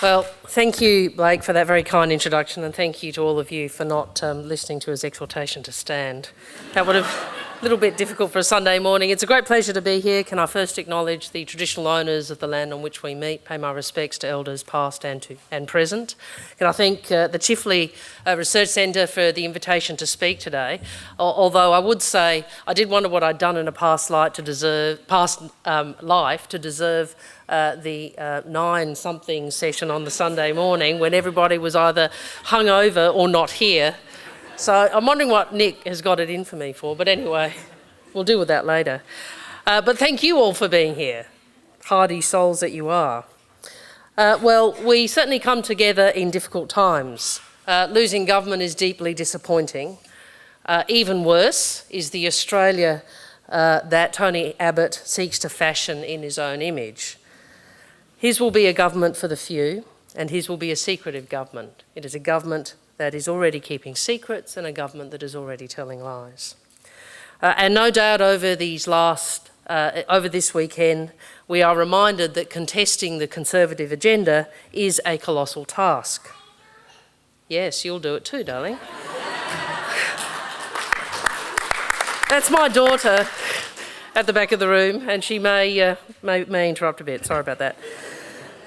Well, thank you, Blake, for that very kind introduction, and thank you to all of you for not listening to his exhortation to stand. That would have a little bit difficult for a Sunday morning. It's a great pleasure to be here. Can I first acknowledge the traditional owners of the land on which we meet, pay my respects to elders past and present. Can I thank the Chifley Research Centre for the invitation to speak today, although I would say I did wonder what I'd done in a past life to deserve the 9-something session on the Sunday morning when everybody was either hungover or not here. So I'm wondering what Nick has got it in for me for, but anyway, we'll deal with that later. But thank you all for being here, hardy souls that you are. Well, we certainly come together in difficult times. Losing government is deeply disappointing. Even worse is the Australia that Tony Abbott seeks to fashion in his own image. His will be a government for the few, and his will be a secretive government. It is a government that is already keeping secrets and a government that is already telling lies. And no doubt over this weekend, we are reminded that contesting the Conservative agenda is a colossal task. Yes, you'll do it too, darling. That's my daughter at the back of the room, and she may interrupt a bit. Sorry about that.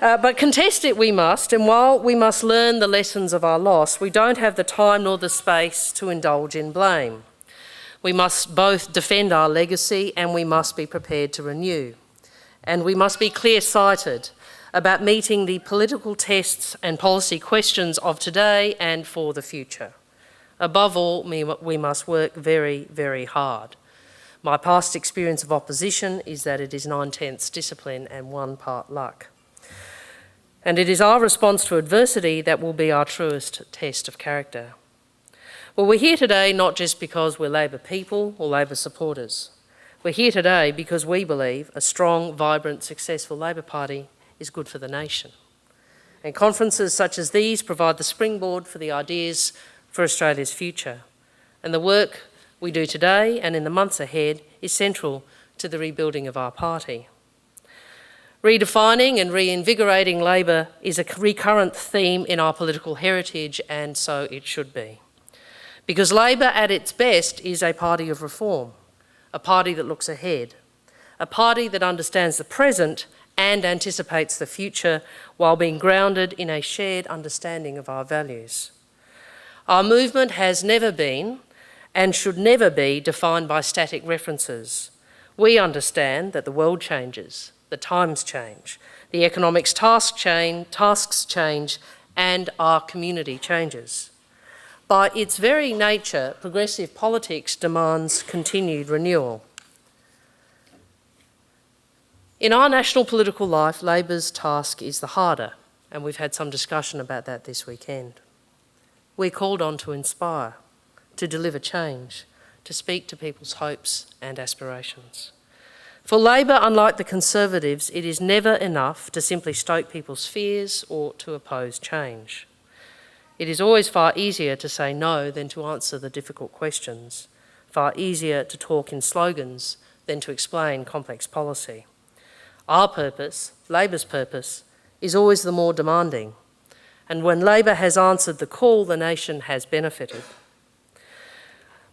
But contest it we must, and while we must learn the lessons of our loss, we don't have the time nor the space to indulge in blame. We must both defend our legacy and we must be prepared to renew. And we must be clear-sighted about meeting the political tests and policy questions of today and for the future. Above all, we must work very, very hard. My past experience of opposition is that it is 9/10 discipline and 1 part luck. And it is our response to adversity that will be our truest test of character. Well, we're here today not just because we're Labor people or Labor supporters. We're here today because we believe a strong, vibrant, successful Labor Party is good for the nation. And conferences such as these provide the springboard for the ideas for Australia's future. And the work we do today and in the months ahead is central to the rebuilding of our party. Redefining and reinvigorating Labor is a recurrent theme in our political heritage, and so it should be. Because Labor at its best is a party of reform, a party that looks ahead, a party that understands the present and anticipates the future while being grounded in a shared understanding of our values. Our movement has never been and should never be defined by static references. We understand that the world changes, the times change, the economics tasks change, and our community changes. By its very nature, progressive politics demands continued renewal. In our national political life, Labor's task is the harder, and we've had some discussion about that this weekend. We're called on to inspire, to deliver change, to speak to people's hopes and aspirations. For Labor, unlike the Conservatives, it is never enough to simply stoke people's fears or to oppose change. It is always far easier to say no than to answer the difficult questions, far easier to talk in slogans than to explain complex policy. Our purpose, Labor's purpose, is always the more demanding, and when Labor has answered the call, the nation has benefited.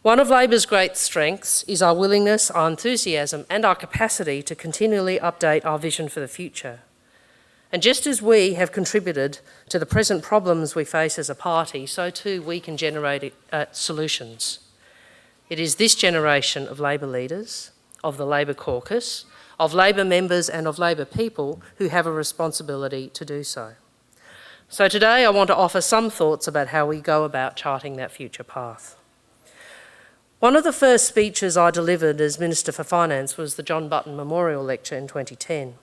One of Labor's great strengths is our willingness, our enthusiasm and our capacity to continually update our vision for the future. And just as we have contributed to the present problems we face as a party, so too we can generate solutions. It is this generation of Labor leaders, of the Labor caucus, of Labor members and of Labor people who have a responsibility to do so. So today I want to offer some thoughts about how we go about charting that future path. One of the first speeches I delivered as Minister for Finance was the John Button Memorial Lecture in 2010.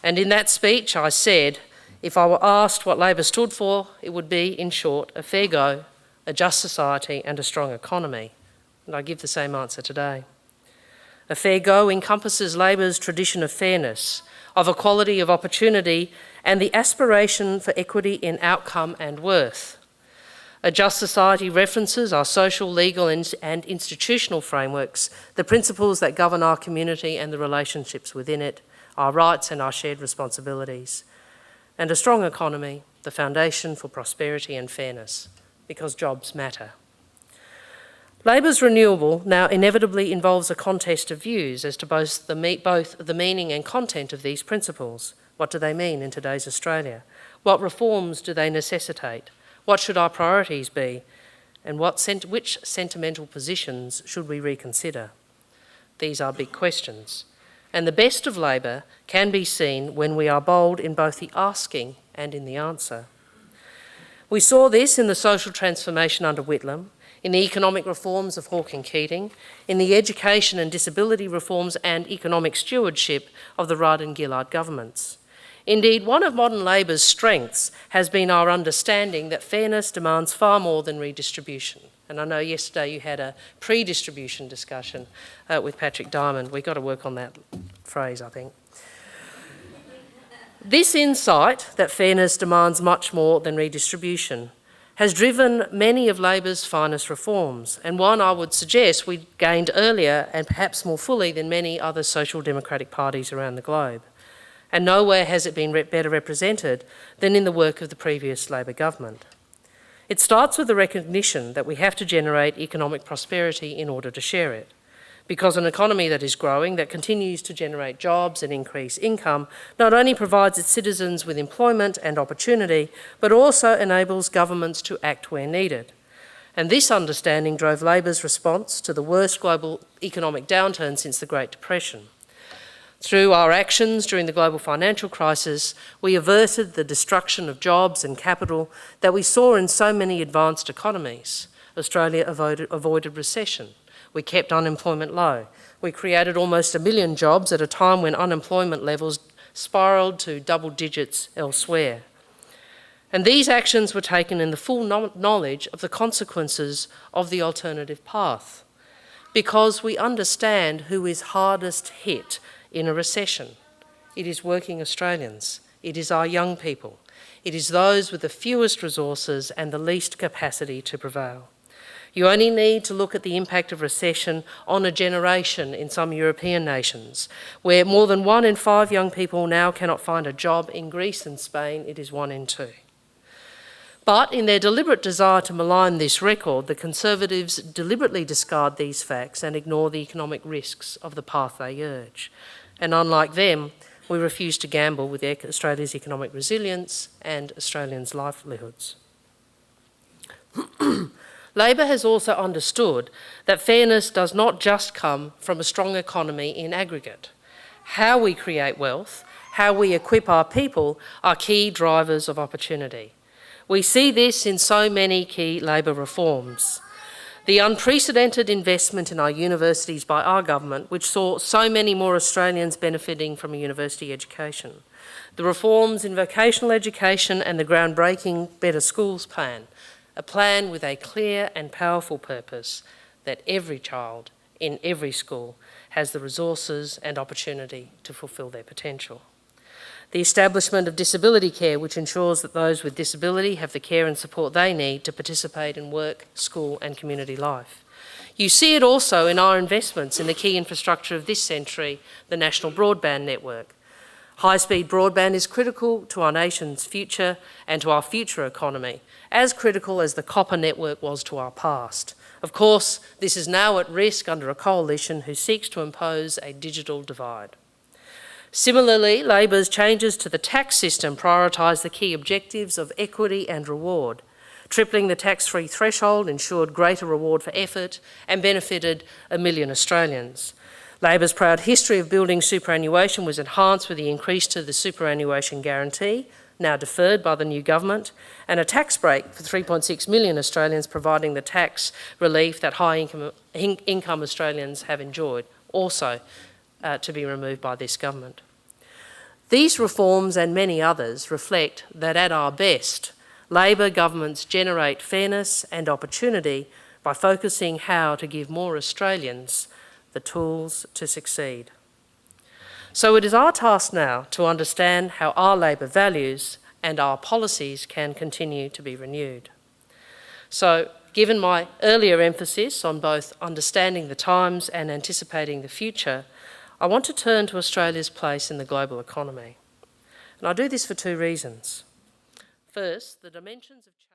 And in that speech I said, if I were asked what Labor stood for, it would be, in short, a fair go, a just society and a strong economy. And I give the same answer today. A fair go encompasses Labor's tradition of fairness, of equality of opportunity and the aspiration for equity in outcome and worth. A just society references our social, legal and institutional frameworks, the principles that govern our community and the relationships within it, our rights and our shared responsibilities. and a strong economy, the foundation for prosperity and fairness, because jobs matter. Labor's renewal now inevitably involves a contest of views as to both the meaning and content of these principles. What do they mean in today's Australia? What reforms do they necessitate? What should our priorities be? And which sentimental positions should we reconsider? These are big questions. And the best of Labor can be seen when we are bold in both the asking and in the answer. We saw this in the social transformation under Whitlam, in the economic reforms of Hawke and Keating, in the education and disability reforms and economic stewardship of the Rudd and Gillard governments. Indeed, one of modern Labor's strengths has been our understanding that fairness demands far more than redistribution. And I know yesterday you had a pre-distribution discussion with Patrick Diamond. We've got to work on that phrase, I think. This insight that fairness demands much more than redistribution has driven many of Labor's finest reforms, and one I would suggest we gained earlier and perhaps more fully than many other social democratic parties around the globe. And nowhere has it been better represented than in the work of the previous Labor government. It starts with the recognition that we have to generate economic prosperity in order to share it, because an economy that is growing, that continues to generate jobs and increase income, not only provides its citizens with employment and opportunity, but also enables governments to act where needed. And this understanding drove Labor's response to the worst global economic downturn since the Great Depression. Through our actions during the global financial crisis, we averted the destruction of jobs and capital that we saw in so many advanced economies. Australia avoided recession. We kept unemployment low. We created almost 1 million jobs at a time when unemployment levels spiralled to double digits elsewhere. And these actions were taken in the full knowledge of the consequences of the alternative path, because we understand who is hardest hit in a recession. It is working Australians. It is our young people. It is those with the fewest resources and the least capacity to prevail. You only need to look at the impact of recession on a generation in some European nations, where more than 1 in 5 young people now cannot find a job. In Greece and Spain, it is 1 in 2. But in their deliberate desire to malign this record, the Conservatives deliberately discard these facts and ignore the economic risks of the path they urge. And unlike them, we refuse to gamble with Australia's economic resilience and Australians' livelihoods. Labor has also understood that fairness does not just come from a strong economy in aggregate. How we create wealth, how we equip our people are key drivers of opportunity. We see this in so many key Labor reforms. The unprecedented investment in our universities by our government, which saw so many more Australians benefiting from a university education. The reforms in vocational education and the groundbreaking Better Schools plan, a plan with a clear and powerful purpose that every child in every school has the resources and opportunity to fulfil their potential. The establishment of disability care, which ensures that those with disability have the care and support they need to participate in work, school and community life. You see it also in our investments in the key infrastructure of this century, the National Broadband Network. High-speed broadband is critical to our nation's future and to our future economy, as critical as the copper network was to our past. Of course, this is now at risk under a coalition who seeks to impose a digital divide. Similarly, Labor's changes to the tax system prioritise the key objectives of equity and reward. Tripling the tax-free threshold ensured greater reward for effort and benefited 1 million Australians. Labor's proud history of building superannuation was enhanced with the increase to the superannuation guarantee, now deferred by the new government, and a tax break for 3.6 million Australians, providing the tax relief that high-income Australians have enjoyed, also to be removed by this government. These reforms and many others reflect that at our best, Labor governments generate fairness and opportunity by focusing how to give more Australians the tools to succeed. So it is our task now to understand how our Labor values and our policies can continue to be renewed. So, given my earlier emphasis on both understanding the times and anticipating the future, I want to turn to Australia's place in the global economy. And I do this for two reasons. First, the dimensions of change